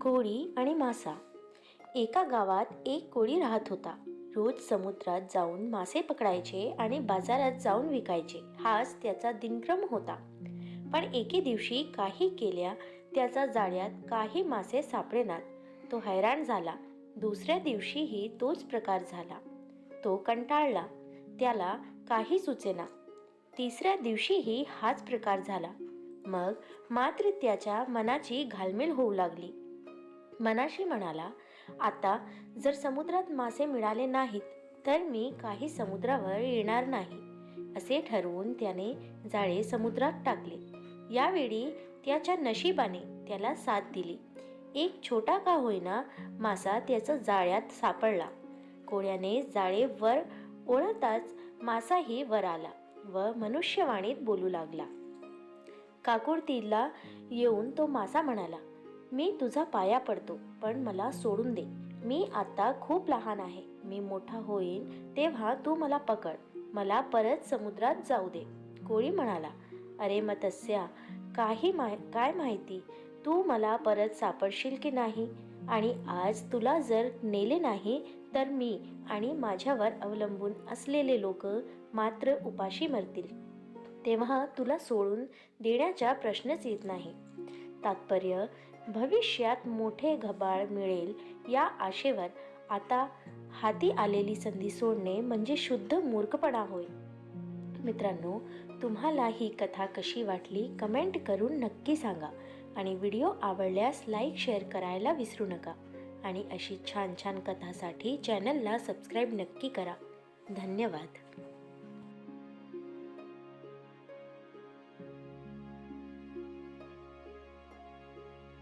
कोळी आणि मासा. एका गावात एक कोळी राहत होता. रोज समुद्रात जाऊन मासे पकडायचे आणि बाजारात जाऊन विकायचे, हाच त्याचा दिनक्रम होता. पण एके दिवशी काही केल्या त्याच्या जाळ्यात काही मासे सापडेनात. तो हैराण झाला. दुसऱ्या दिवशीही तोच प्रकार झाला. तो कंटाळला. त्याला काही सुचेना. तिसऱ्या दिवशीही हाच प्रकार झाला. मग मात्र त्याच्या मनाची घालमेल होऊ लागली. मनाशी म्हणाला, आता जर समुद्रात मासे मिळाले नाहीत तर मी काही समुद्रावर येणार नाही. असे ठरवून त्याने जाळे समुद्रात टाकले. यावेळी त्याच्या नशिबाने त्याला साथ दिली. एक छोटा का होईना मासा त्याच्या जाळ्यात सापडला. कोळ्याने जाळे वर ओढताच मासाही वर आला व मनुष्यवाणीत बोलू लागला. काकुळतीला येऊन तो मासा म्हणाला, मी तुझा पाया पडतो, पण मला सोडून दे. मी आता खूप लहान आहे. मी मोठा होईन तेव्हा तू मला पकड. मला परत समुद्रात जाऊ दे. कोळी म्हणाला, अरे मत्स्या, काय माहिती तू मला परत सापडशील की नाही, आणि आज तुला जर नेले नाही तर मी आणि माझ्यावर अवलंबून असलेले लोक मात्र उपाशी मरतील. तेव्हा तुला सोडून देण्याचा प्रश्नच येत नाही. तात्पर्य, भविष्यात मोठे घबाड मिळेल या आशेवर आता हाती आलेली संधी सोडणे म्हणजे शुद्ध मूर्खपणा होय. मित्रांनो, तुम्हाला ही कथा कशी वाटली कमेंट करून नक्की सांगा. आणि व्हिडिओ आवडल्यास लाईक शेअर करायला विसरू नका. आणि अशी छान छान कथासाठी चॅनलला सबस्क्राईब नक्की करा. धन्यवाद.